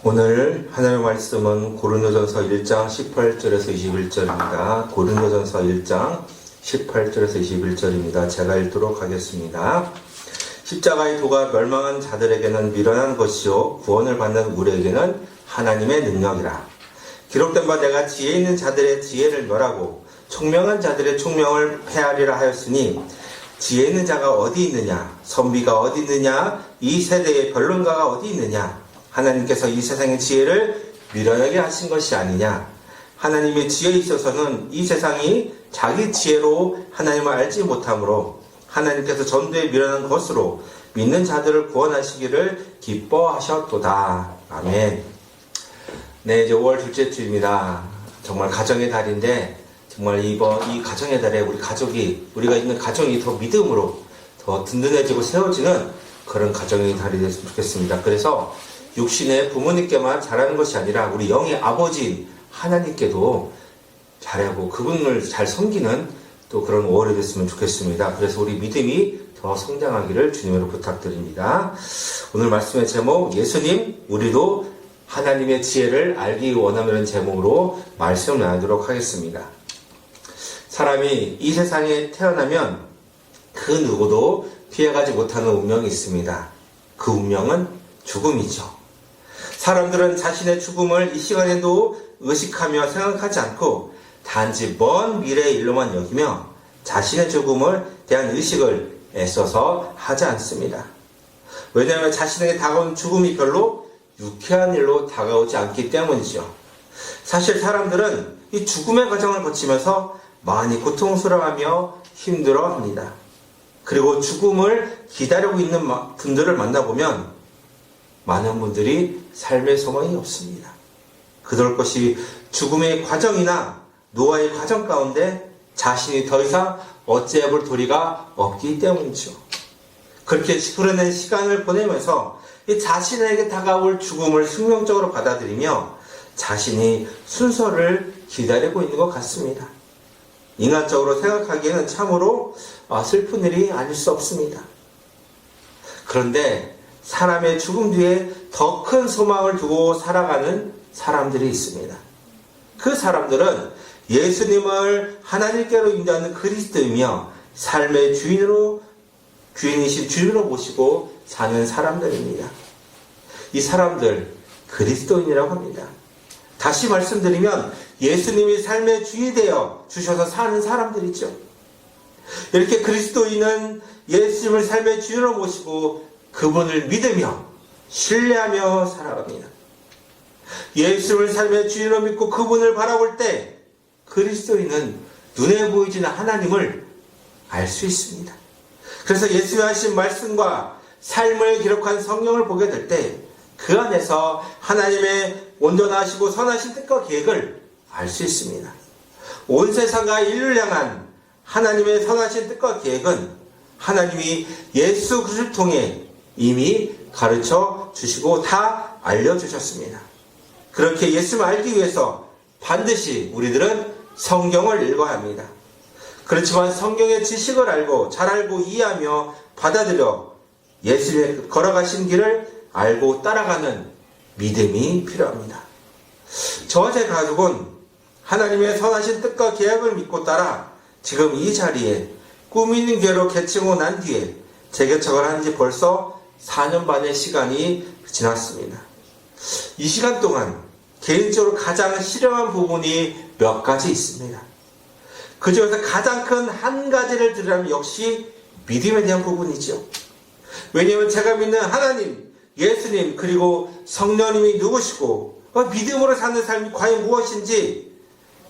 오늘 하나님의 말씀은 고린도전서 1장 18절에서 21절입니다. 고린도전서 1장 18절에서 21절입니다. 제가 읽도록 하겠습니다. 십자가의 도가 멸망한 자들에게는 미련한 것이요 구원을 받는 우리에게는 하나님의 능력이라. 기록된 바 내가 지혜 있는 자들의 지혜를 멸하고 총명한 자들의 총명을 패하리라 하였으니 지혜 있는 자가 어디 있느냐, 선비가 어디 있느냐, 이 세대의 변론가가 어디 있느냐. 하나님께서 이 세상의 지혜를 미련하게 하신 것이 아니냐. 하나님의 지혜에 있어서는 이 세상이 자기 지혜로 하나님을 알지 못하므로 하나님께서 전도에 미련한 것으로 믿는 자들을 구원하시기를 기뻐하셨도다. 아멘. 네, 이제 5월 둘째 주입니다. 정말 가정의 달인데 정말 이번 이 가정의 달에 우리 가족이, 우리가 있는 가정이 더 믿음으로 더 든든해지고 세워지는 그런 가정의 달이 됐으면 좋겠습니다. 그래서 육신의 부모님께만 잘하는 것이 아니라 우리 영의 아버지인 하나님께도 잘하고 그분을 잘 섬기는 또 그런 5월이 됐으면 좋겠습니다. 그래서 우리 믿음이 더 성장하기를 주님으로 부탁드립니다. 오늘 말씀의 제목, 예수님, 우리도 하나님의 지혜를 알기 원하는 제목으로 말씀을 나누도록 하겠습니다. 사람이 이 세상에 태어나면 그 누구도 피해가지 못하는 운명이 있습니다. 그 운명은 죽음이죠. 사람들은 자신의 죽음을 이 시간에도 의식하며 생각하지 않고 단지 먼 미래의 일로만 여기며 자신의 죽음을 대한 의식을 애써서 하지 않습니다. 왜냐하면 자신에게 다가온 죽음이 별로 유쾌한 일로 다가오지 않기 때문이죠. 사실 사람들은 이 죽음의 과정을 거치면서 많이 고통스러워하며 힘들어합니다. 그리고 죽음을 기다리고 있는 분들을 만나보면 많은 분들이 삶의 소망이 없습니다. 그럴 것이 죽음의 과정이나 노아의 과정 가운데 자신이 더 이상 어찌해볼 도리가 없기 때문이죠. 그렇게 불어낸 시간을 보내면서 자신에게 다가올 죽음을 숙명적으로 받아들이며 자신이 순서를 기다리고 있는 것 같습니다. 인간적으로 생각하기에는 참으로 슬픈 일이 아닐 수 없습니다. 그런데 사람의 죽음 뒤에 더 큰 소망을 두고 살아가는 사람들이 있습니다. 그 사람들은 예수님을 하나님께로 인도하는 그리스도이며 삶의 주인이신 주인으로 모시고 사는 사람들입니다. 이 사람들 그리스도인이라고 합니다. 다시 말씀드리면 예수님이 삶의 주인이 되어 주셔서 사는 사람들이죠. 이렇게 그리스도인은 예수님을 삶의 주인으로 모시고 그분을 믿으며 신뢰하며 살아갑니다. 예수님을 삶의 주인으로 믿고 그분을 바라볼 때 그리스도인은 눈에 보이지는 하나님을 알 수 있습니다. 그래서 예수님이 하신 말씀과 삶을 기록한 성경을 보게 될 때 그 안에서 하나님의 온전하시고 선하신 뜻과 계획을 알 수 있습니다. 온 세상과 인류를 향한 하나님의 선하신 뜻과 계획은 하나님이 예수 그리스도를 통해 이미 가르쳐 주시고 다 알려주셨습니다. 그렇게 예수를 알기 위해서 반드시 우리들은 성경을 읽어야 합니다. 그렇지만 성경의 지식을 알고 잘 알고 이해하며 받아들여 예수님의 걸어가신 길을 알고 따라가는 믿음이 필요합니다. 저와 제 가족은 하나님의 선하신 뜻과 계획을 믿고 따라 지금 이 자리에 꿈 있는 교회로 개칭하고 난 뒤에 재개척을 한 지 벌써 4년 반의 시간이 지났습니다. 이 시간 동안 개인적으로 가장 실험한 부분이 몇 가지 있습니다. 그 중에서 가장 큰 한 가지를 들으라면 역시 믿음에 대한 부분이죠. 왜냐하면 제가 믿는 하나님, 예수님, 그리고 성령님이 누구시고 믿음으로 사는 삶이 과연 무엇인지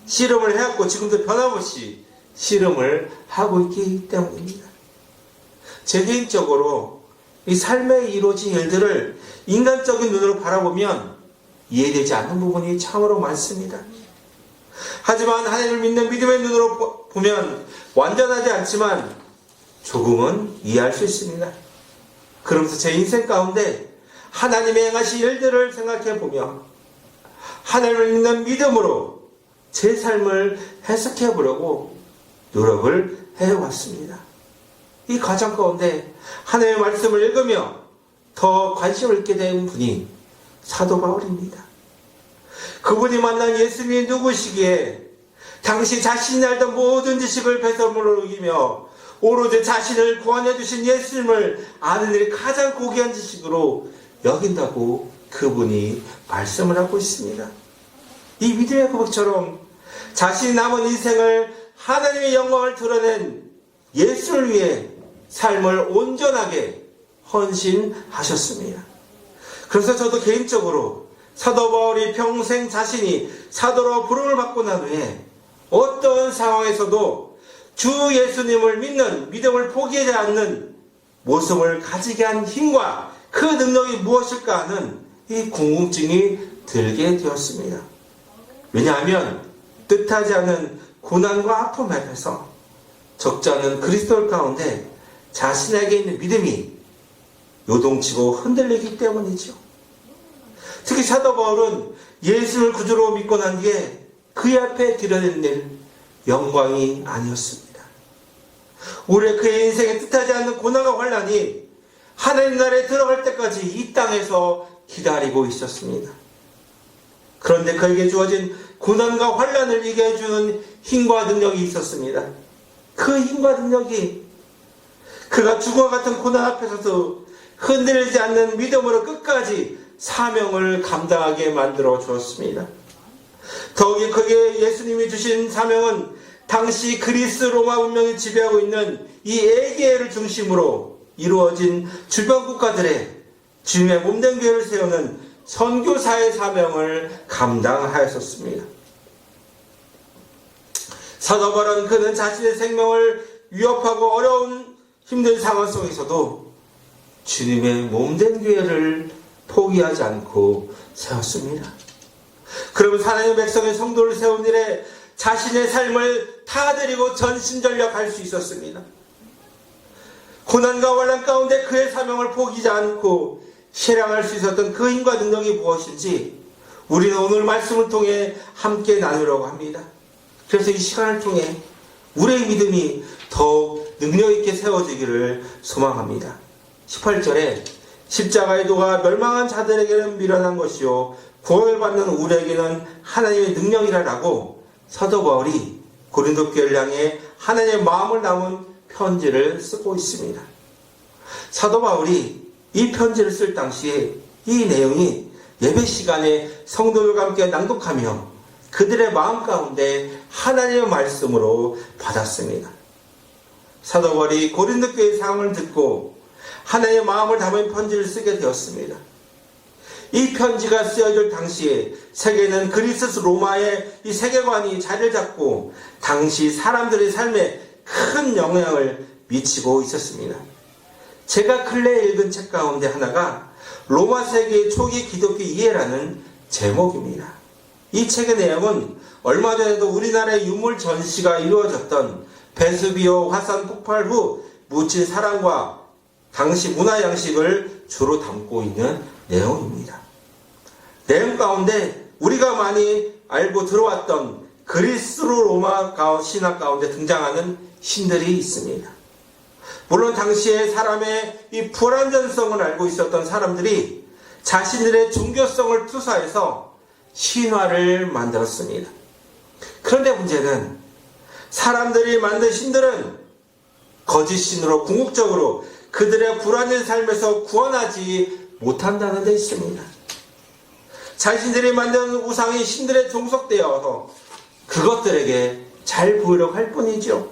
실험을 해왔고 지금도 변함없이 실험을 하고 있기 때문입니다. 제 개인적으로 이 삶에 이루어진 일들을 인간적인 눈으로 바라보면 이해되지 않는 부분이 참으로 많습니다. 하지만 하나님을 믿는 믿음의 눈으로 보면 완전하지 않지만 조금은 이해할 수 있습니다. 그러면서 제 인생 가운데 하나님의 행하신 일들을 생각해 보며 하나님을 믿는 믿음으로 제 삶을 해석해 보려고 노력을 해왔습니다. 이 과정 가운데 하나님의 말씀을 읽으며 더 관심을 있게 된 분이 사도 바울입니다. 그분이 만난 예수님이 누구시기에 당시 자신이 알던 모든 지식을 배설물로 여기며 오로지 자신을 구원해 주신 예수님을 아는 일이 가장 고귀한 지식으로 여긴다고 그분이 말씀을 하고 있습니다. 이 믿음의 고백처럼 자신이 남은 인생을 하나님의 영광을 드러낸 예수를 위해 삶을 온전하게 헌신하셨습니다. 그래서 저도 개인적으로 사도 바울이 평생 자신이 사도로 부름을 받고 난 후에 어떤 상황에서도 주 예수님을 믿는 믿음을 포기하지 않는 모습을 가지게 한 힘과 그 능력이 무엇일까 하는 이 궁금증이 들게 되었습니다. 왜냐하면 뜻하지 않은 고난과 아픔 앞에서 적지 않은 그리스도 가운데 자신에게 있는 믿음이 요동치고 흔들리기 때문이죠. 특히 사도 바울은 예수를 구주로 믿고 난 뒤에 그의 앞에 드려낸 일 영광이 아니었습니다. 올해 그의 인생에 뜻하지 않는 고난과 환난이 하나님 나라에 들어갈 때까지 이 땅에서 기다리고 있었습니다. 그런데 그에게 주어진 고난과 환난을 이겨해 주는 힘과 능력이 있었습니다. 그 힘과 능력이 그가 죽음과 같은 고난 앞에서도 흔들리지 않는 믿음으로 끝까지 사명을 감당하게 만들어 주었습니다. 더욱이 그에게 예수님이 주신 사명은 당시 그리스 로마 문명이 지배하고 있는 이 에게를 중심으로 이루어진 주변 국가들의 주님의 몸된 교회를 세우는 선교사의 사명을 감당하였었습니다. 사도 바울은 그는 자신의 생명을 위협하고 어려운 힘든 상황 속에서도 주님의 몸된 교회를 포기하지 않고 세웠습니다. 그러면 하나님의 백성의 성도를 세운 일에 자신의 삶을 다드리고 전심전력할 수 있었습니다. 고난과 환난 가운데 그의 사명을 포기하지 않고 실행할 수 있었던 그 힘과 능력이 무엇인지 우리는 오늘 말씀을 통해 함께 나누려고 합니다. 그래서 이 시간을 통해 우리의 믿음이 더욱 능력있게 세워지기를 소망합니다. 18절에 십자가의 도가 멸망한 자들에게는 미련한 것이요 구원을 받는 우리에게는 하나님의 능력이라라고 사도 바울이 고린도 교회를 향해 하나님의 마음을 담은 편지를 쓰고 있습니다. 사도 바울이 이 편지를 쓸 당시에 이 내용이 예배 시간에 성도들과 함께 낭독하며 그들의 마음 가운데 하나님의 말씀으로 받았습니다. 사도 바울이 고린도 교회의 상황을 듣고 하나님의 마음을 담은 편지를 쓰게 되었습니다. 이 편지가 쓰여질 당시에 세계는 그리스 로마의 이 세계관이 자리를 잡고 당시 사람들의 삶에 큰 영향을 미치고 있었습니다. 제가 근래에 읽은 책 가운데 하나가 로마 세계의 초기 기독교 이해라는 제목입니다. 이 책의 내용은 얼마 전에도 우리나라의 유물 전시가 이루어졌던 베수비오 화산 폭발 후 묻힌 사랑과 당시 문화 양식을 주로 담고 있는 내용입니다. 내용 가운데 우리가 많이 알고 들어왔던 그리스 로마 신화 가운데 등장하는 신들이 있습니다. 물론 당시에 사람의 이 불완전성을 알고 있었던 사람들이 자신들의 종교성을 투사해서 신화를 만들었습니다. 그런데 문제는 사람들이 만든 신들은 거짓 신으로 궁극적으로 그들의 불완전 삶에서 구원하지 못한다는 데 있습니다. 자신들이 만든 우상이 신들에 종속되어서 그것들에게 잘 보이려고 할 뿐이죠.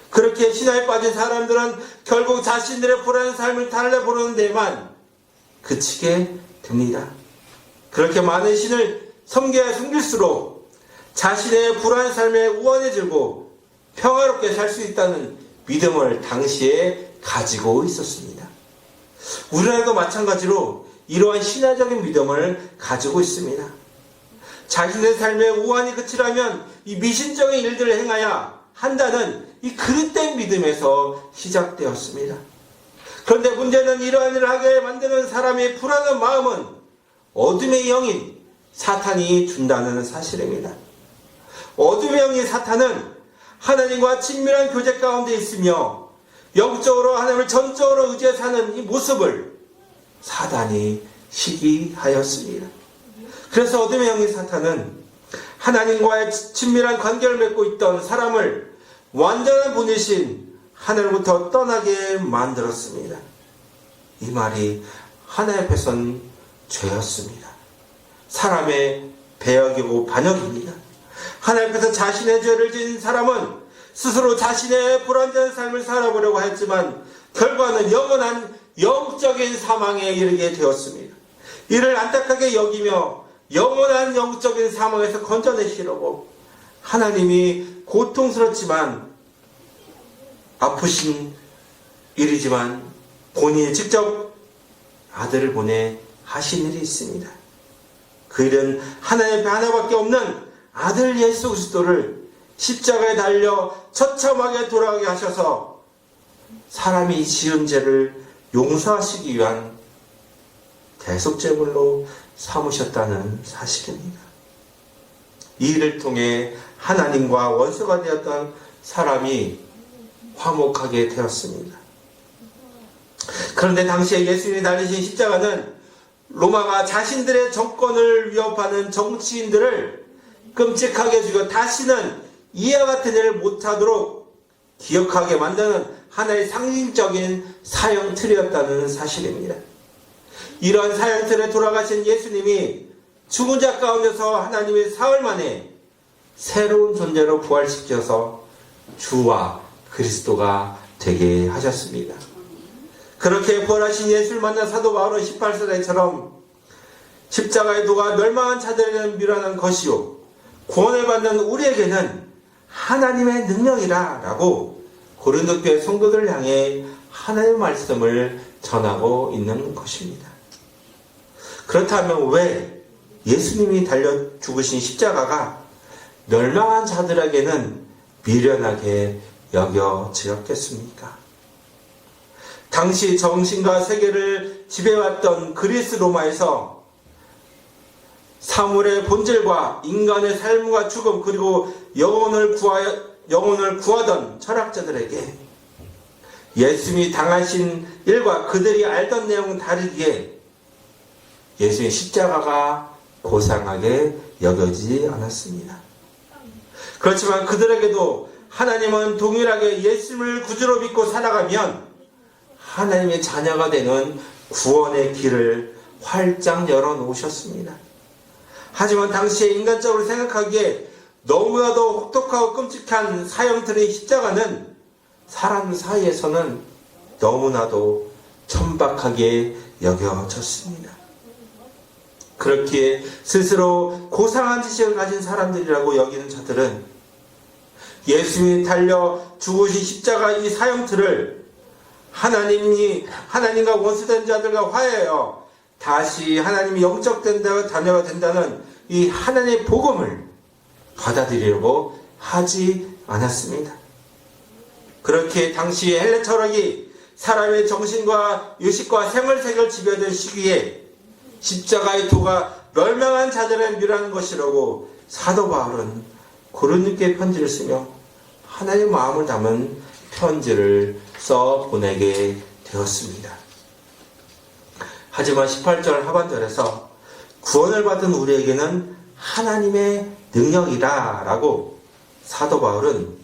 그렇게 신화에 빠진 사람들은 결국 자신들의 불안한 삶을 달래보는 데만 그치게 됩니다. 그렇게 많은 신을 섬겨야 섬길수록 자신의 불안한 삶에 우원해지고 평화롭게 살 수 있다는 믿음을 당시에 가지고 있었습니다. 우리나라도 마찬가지로 이러한 신화적인 믿음을 가지고 있습니다. 자신의 삶에 우환이 그치려면 이 미신적인 일들을 행해야 한다는 이 그릇된 믿음에서 시작되었습니다. 그런데 문제는 이러한 일을 하게 만드는 사람의 불안한 마음은 어둠의 영인 사탄이 준다는 사실입니다. 어둠의 영인 사탄은 하나님과 친밀한 교제 가운데 있으며 영적으로 하나님을 전적으로 의지해 사는 이 모습을 사단이 시기하였습니다. 그래서 어둠의 영의 사탄은 하나님과의 친밀한 관계를 맺고 있던 사람을 완전한 분이신 하늘로부터 떠나게 만들었습니다. 이 말이 하나님 앞에선 죄였습니다. 사람의 배역이고 반역입니다. 하나님 앞에서 자신의 죄를 지은 사람은 스스로 자신의 불완전한 삶을 살아보려고 했지만 결과는 영원한 영적인 사망에 이르게 되었습니다. 이를 안타깝게 여기며 영원한 영적인 사망에서 건져내시려고 하나님이 고통스럽지만 아프신 일이지만 본인이 직접 아들을 보내 하신 일이 있습니다. 그 일은 하나님 하나밖에 없는 아들 예수 그리스도를 십자가에 달려 처참하게 돌아가게 하셔서 사람이 지은 죄를 용서하시기 위한 대속제물로 삼으셨다는 사실입니다. 이 일을 통해 하나님과 원수가 되었던 사람이 화목하게 되었습니다. 그런데 당시에 예수님이 달리신 십자가는 로마가 자신들의 정권을 위협하는 정치인들을 끔찍하게 죽여 다시는 이와 같은 일을 못하도록 기억하게 만드는 하나의 상징적인 사형틀이었다는 사실입니다. 이러한 사형틀에 돌아가신 예수님이 죽은 자 가운데서 하나님의 사흘 만에 새로운 존재로 부활시켜서 주와 그리스도가 되게 하셨습니다. 그렇게 부활하신 예수를 만난 사도 바울은 18세기처럼 십자가의 도가 멸망한 자들에게는 미련한 것이요 구원을 받는 우리에게는 하나님의 능력이라 라고 고린도 교회 성도들을 향해 하나님의 말씀을 전하고 있는 것입니다. 그렇다면 왜 예수님이 달려 죽으신 십자가가 멸망한 자들에게는 미련하게 여겨지었겠습니까? 당시 정신과 세계를 지배해왔던 그리스 로마에서 사물의 본질과 인간의 삶과 죽음 그리고 영혼을 구하던 철학자들에게 예수님이 당하신 일과 그들이 알던 내용은 다르기에 예수님의 십자가가 고상하게 여겨지지 않았습니다. 그렇지만 그들에게도 하나님은 동일하게 예수님을 구주로 믿고 살아가면 하나님의 자녀가 되는 구원의 길을 활짝 열어놓으셨습니다. 하지만 당시에 인간적으로 생각하기에 너무나도 혹독하고 끔찍한 사형틀의 십자가는 사람 사이에서는 너무나도 천박하게 여겨졌습니다. 그렇기에 스스로 고상한 지식을 가진 사람들이라고 여기는 자들은 예수님이 달려 죽으신 십자가 이 사형틀을 하나님과 원수된 자들과 화해하여 다시 하나님이 영적 자녀가 된다는 이 하나님의 복음을 받아들이려고 하지 않았습니다. 그렇게 당시 헬레 철학이 사람의 정신과 의식과 생활세계를 지배하던 시기에 십자가의 도가 멸망한 자들을 멸하는 것이라고 사도 바울은 고린도교에 편지를 쓰며 하나님의 마음을 담은 편지를 써 보내게 되었습니다. 하지만 18절 하반절에서 구원을 받은 우리에게는 하나님의 능력이라 라고 사도 바울은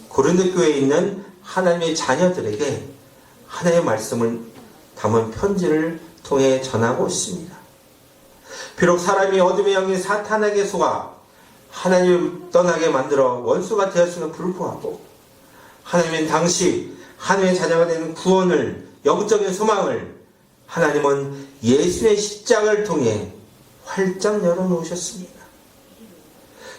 고린도 교회에 있는 하나님의 자녀들에게 하나님의 말씀을 담은 편지를 통해 전하고 있습니다. 비록 사람이 어둠의 영인 사탄에게 속아 하나님을 떠나게 만들어 원수가 되었음에도 불구하고 하나님은 당시 하나님의 자녀가 되는 구원을 영적인 소망을 하나님은 예수의 십자가를 통해 활짝 열어놓으셨습니다.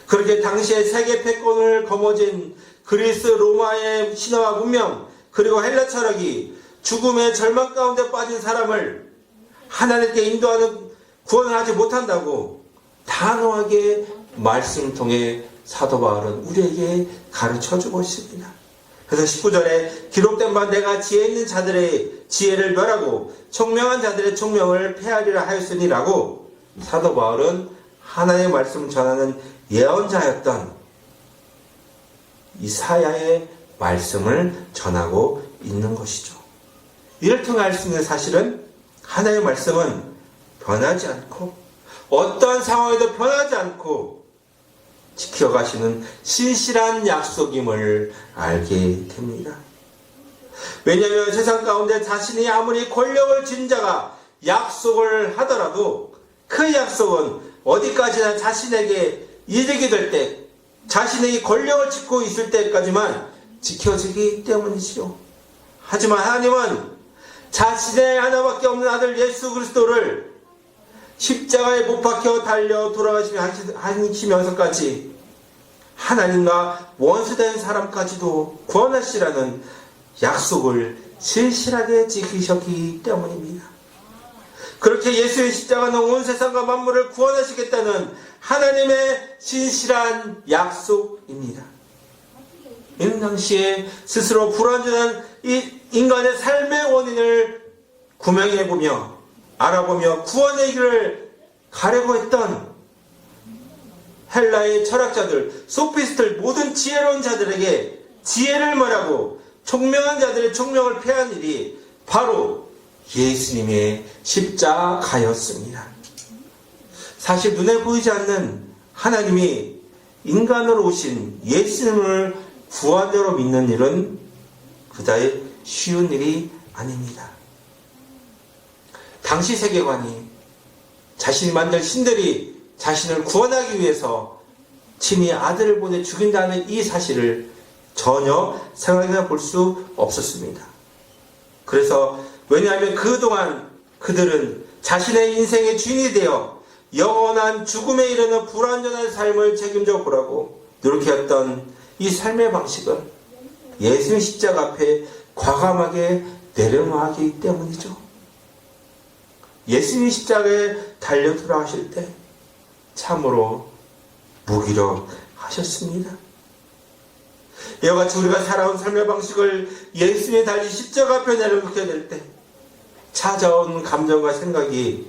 그렇게 당시의 세계 패권을 거머쥔 그리스 로마의 신화와 문명 그리고 헬라 철학이 죽음의 절망 가운데 빠진 사람을 하나님께 인도하는 구원을 하지 못한다고 단호하게 말씀을 통해 사도 바울은 우리에게 가르쳐주고 있습니다. 그래서 19절에 기록된 바 내가 지혜 있는 자들의 지혜를 멸하고 총명한 자들의 총명을 폐하리라 하였으니라고 사도 바울은 하나님의 말씀을 전하는 예언자였던 이사야의 말씀을 전하고 있는 것이죠. 이를 통해 알 수 있는 사실은 하나님의 말씀은 변하지 않고 어떠한 상황에도 변하지 않고 지켜가시는 신실한 약속임을 알게 됩니다. 왜냐하면 세상 가운데 자신이 아무리 권력을 쥔 자가 약속을 하더라도 그 약속은 어디까지나 자신에게 이득이 될 때, 자신에게 권력을 쥐고 있을 때까지만 지켜지기 때문이지요. 하지만 하나님은 자신의 하나밖에 없는 아들 예수 그리스도를 십자가에 못 박혀 달려 돌아가시면서까지 하나님과 원수된 사람까지도 구원하시라는 약속을 신실하게 지키셨기 때문입니다. 그렇게 예수의 십자가는 온 세상과 만물을 구원하시겠다는 하나님의 신실한 약속입니다. 이는 당시에 스스로 불완전한 이 인간의 삶의 원인을 구명해보며 알아보며 구원의 길을 가려고 했던 헬라의 철학자들, 소피스트들, 모든 지혜로운 자들에게 지혜를 말하고 총명한 자들의 총명을 폐한 일이 바로 예수님의 십자가였습니다. 사실 눈에 보이지 않는 하나님이 인간으로 오신 예수님을 구원자로 믿는 일은 그다지 쉬운 일이 아닙니다. 당시 세계관이 자신이 만든 신들이 자신을 구원하기 위해서 친히 아들을 보내 죽인다는 이 사실을 전혀 생각해 볼 수 없었습니다. 그래서 왜냐하면 그동안 그들은 자신의 인생의 주인이 되어 영원한 죽음에 이르는 불완전한 삶을 책임져 보라고 노력했던 이 삶의 방식을 예수의 십자가 앞에 과감하게 내려놓기 때문이죠. 예수님이 십자가에 달려 돌아가실 때 참으로 무기력하셨습니다. 이와 같이 우리가 살아온 삶의 방식을 예수님이 달리 십자가 앞에 내려놓게 될 때 찾아온 감정과 생각이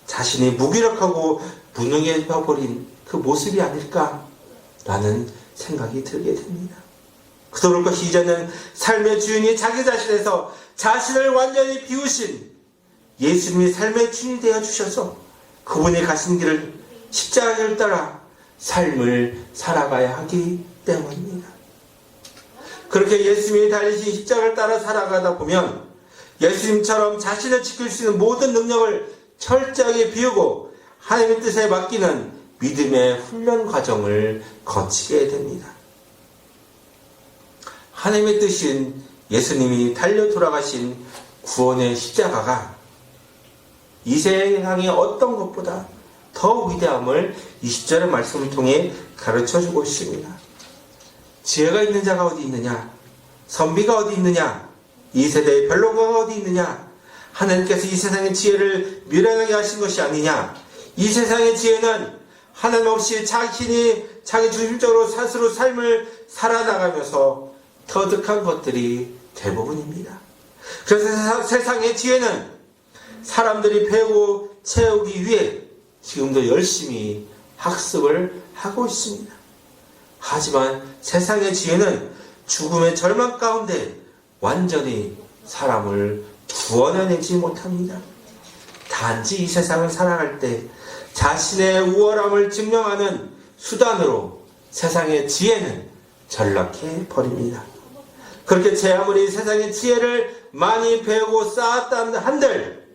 자신이 무기력하고 무능해져 버린 그 모습이 아닐까라는 생각이 들게 됩니다. 그럴 것이 이제는 삶의 주인이 자기 자신에서 자신을 완전히 비우신 예수님이 삶의 주인이 되어 주셔서 그분이 가신 길을 십자가를 따라 삶을 살아가야 하기 때문입니다. 그렇게 예수님이 달리신 십자가를 따라 살아가다 보면 예수님처럼 자신을 지킬 수 있는 모든 능력을 철저하게 비우고 하나님의 뜻에 맡기는 믿음의 훈련 과정을 거치게 됩니다. 하나님의 뜻인 예수님이 달려 돌아가신 구원의 십자가가 이 세상의 어떤 것보다 더 위대함을 20절의 말씀을 통해 가르쳐주고 있습니다. 지혜가 있는 자가 어디 있느냐? 선비가 어디 있느냐? 이 세대의 변론가가 어디 있느냐? 하나님께서 이 세상의 지혜를 미련하게 하신 것이 아니냐? 이 세상의 지혜는 하나님 없이 자신이 자기 중심적으로 스스로 삶을 살아나가면서 터득한 것들이 대부분입니다. 그래서 세상의 지혜는 사람들이 배우고 채우기 위해 지금도 열심히 학습을 하고 있습니다. 하지만 세상의 지혜는 죽음의 절망 가운데 완전히 사람을 구원해내지 못합니다. 단지 이 세상을 살아갈 때 자신의 우월함을 증명하는 수단으로 세상의 지혜는 전락해 버립니다. 그렇게 제 아무리 세상의 지혜를 많이 배우고 쌓았다 한들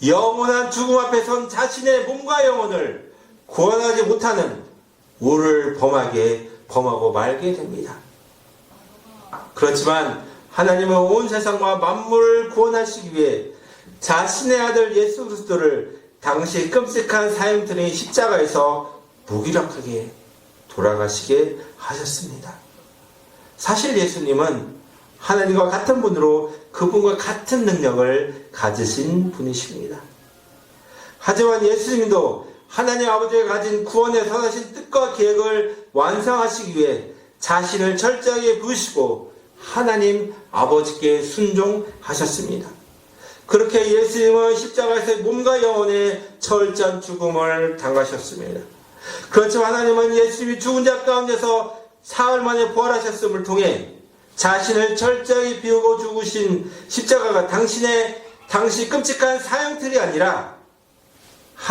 영원한 죽음 앞에 선 자신의 몸과 영혼을 구원하지 못하는 우를 범하고 말게 됩니다. 그렇지만 하나님은 온 세상과 만물을 구원하시기 위해 자신의 아들 예수 그리스도를 당시 끔찍한 사형들의 십자가에서 무기력하게 돌아가시게 하셨습니다. 사실 예수님은 하나님과 같은 분으로 그분과 같은 능력을 가지신 분이십니다. 하지만 예수님도 하나님 아버지가 가진 구원의 선하신 뜻과 계획을 완성하시기 위해 자신을 철저하게 부으시고 하나님 아버지께 순종하셨습니다. 그렇게 예수님은 십자가에서 몸과 영혼의 철저한 죽음을 당하셨습니다. 그렇지만 하나님은 예수님이 죽은 자 가운데서 사흘 만에 부활하셨음을 통해 자신을 철저히 비우고 죽으신 십자가가 당시 끔찍한 사형틀이 아니라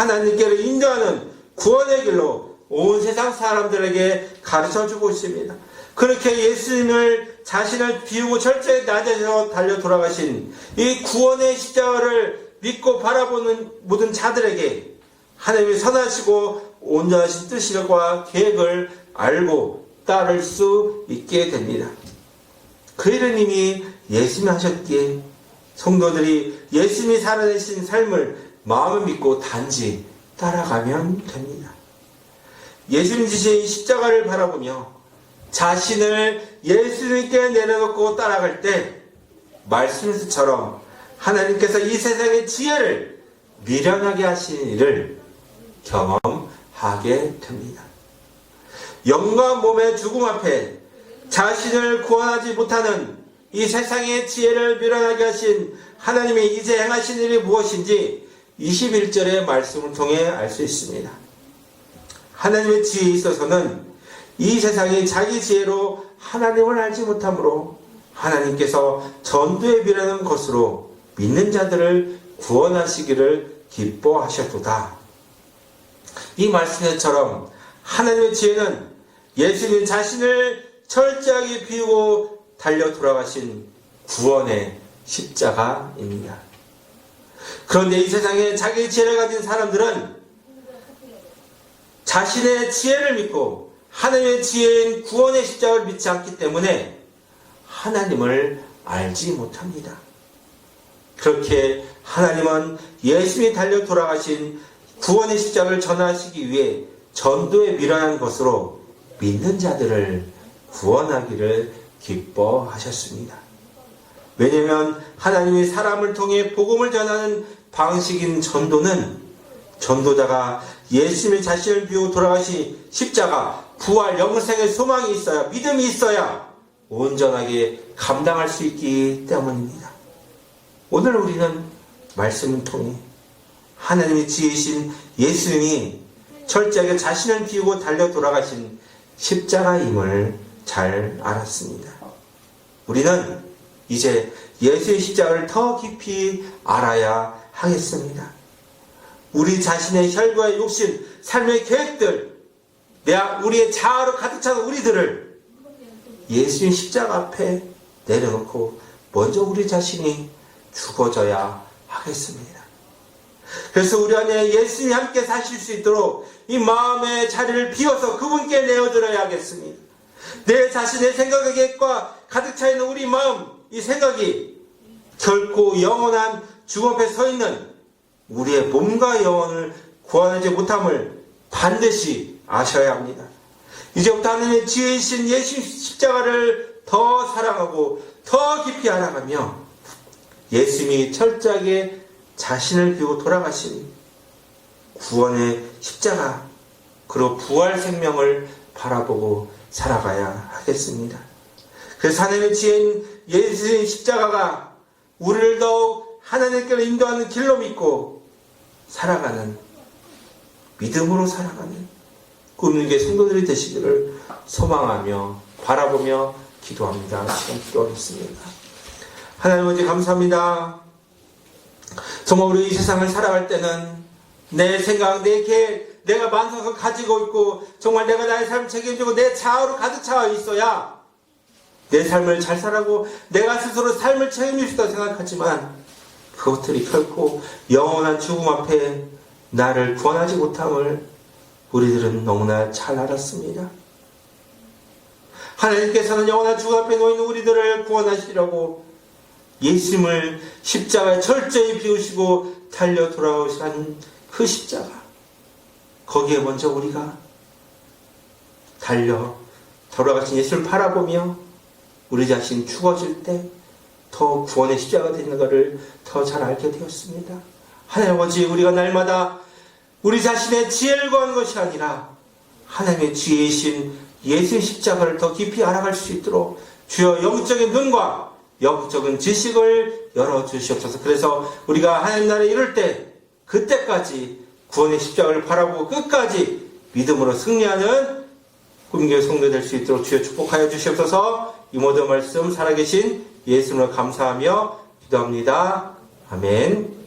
하나님께로 인도하는 구원의 길로 온 세상 사람들에게 가르쳐주고 있습니다. 그렇게 예수님을 자신을 비우고 철저히 낮아져 달려 돌아가신 이 구원의 십자가를 믿고 바라보는 모든 자들에게 하나님이 선하시고 온전하신 뜻과 계획을 알고 따를 수 있게 됩니다. 그 일은 이미 예수님이 하셨기에 성도들이 예수님이 살아내신 삶을 마음을 믿고 단지 따라가면 됩니다. 예수님 지신 십자가를 바라보며 자신을 예수님께 내려놓고 따라갈 때 말씀에서처럼 하나님께서 이 세상의 지혜를 미련하게 하시는 일을 경험하게 됩니다. 영과 몸의 죽음 앞에 자신을 구원하지 못하는 이 세상의 지혜를 미련하게 하신 하나님이 이제 행하신 일이 무엇인지 21절의 말씀을 통해 알 수 있습니다. 하나님의 지혜에 있어서는 이 세상이 자기 지혜로 하나님을 알지 못하므로 하나님께서 전도에 비라는 것으로 믿는 자들을 구원하시기를 기뻐하셨도다. 이 말씀처럼 하나님의 지혜는 예수님 자신을 철저하게 비우고 달려 돌아가신 구원의 십자가입니다. 그런데 이 세상에 자기 지혜를 가진 사람들은 자신의 지혜를 믿고 하나님의 지혜인 구원의 십자가를 믿지 않기 때문에 하나님을 알지 못합니다. 그렇게 하나님은 예수님이 달려 돌아가신 구원의 십자가를 전하시기 위해 전도에 미련한 것으로 믿는 자들을 구원하기를 기뻐하셨습니다. 왜냐하면 하나님이 사람을 통해 복음을 전하는 방식인 전도는 전도자가 예수님의 자신을 비우고 돌아가신 십자가, 부활, 영생의 소망이 있어야, 믿음이 있어야 온전하게 감당할 수 있기 때문입니다. 오늘 우리는 말씀을 통해 하나님의 지혜이신 예수님이 철저하게 자신을 비우고 달려 돌아가신 십자가임을 잘 알았습니다. 우리는 이제 예수의 십자가를 더 깊이 알아야 하겠습니다. 우리 자신의 혈과의 욕심, 삶의 계획들, 우리의 자아로 가득 찬 우리들을 예수의 십자가 앞에 내려놓고 먼저 우리 자신이 죽어져야 하겠습니다. 그래서 우리 안에 예수님이 함께 사실 수 있도록 이 마음의 자리를 비워서 그분께 내어드려야 하겠습니다. 내 자신의 생각의 계획과 가득 차 있는 우리 마음, 이 생각이 결코 영원한 죽음 앞에 서 있는 우리의 몸과 영혼을 구원하지 못함을 반드시 아셔야 합니다. 이제부터 하나님의 지혜이신 예수 십자가를 더 사랑하고 더 깊이 알아가며 예수님이 철저하게 자신을 비우고 돌아가신 구원의 십자가, 그리고 부활 생명을 바라보고 살아가야 하겠습니다. 그래서 하나님의 지혜인 예수의 십자가가 우리를 더욱 하나님께로 인도하는 길로 믿고 살아가는, 믿음으로 살아가는 꿈의 성도들이 되시기를 소망하며 바라보며 기도합니다. 지금 기도하겠습니다. 하나님 아버지 감사합니다. 정말 우리 이 세상을 살아갈 때는 내 생각, 내 계획, 내가 만성을 가지고 있고 정말 내가 나의 삶을 책임지고 내 자아로 가득 차 있어야 내 삶을 잘 살아고 내가 스스로 삶을 책임질 수 있다고 생각하지만 그것들이 결코 영원한 죽음 앞에 나를 구원하지 못함을 우리들은 너무나 잘 알았습니다. 하나님께서는 영원한 죽음 앞에 놓인 우리들을 구원하시려고 예수님을 십자가에 철저히 비우시고 달려 돌아오신 그 십자가, 거기에 먼저 우리가 달려 돌아가신 예수를 바라보며 우리 자신 죽어질 때 더 구원의 십자가 되는 것을 더 잘 알게 되었습니다. 하나님 아버지, 우리가 날마다 우리 자신의 지혜를 구하는 것이 아니라 하나님의 지혜이신 예수의 십자가를 더 깊이 알아갈 수 있도록 주여 영적인 눈과 영적인 지식을 열어주시옵소서. 그래서 우리가 하나님 나라에 이룰 때 그때까지 구원의 십자가를 바라보고 끝까지 믿음으로 승리하는 꿈교회 성도 될 수 있도록 주여 축복하여 주시옵소서. 이 모든 말씀 살아계신 예수님을 감사하며 기도합니다. 아멘.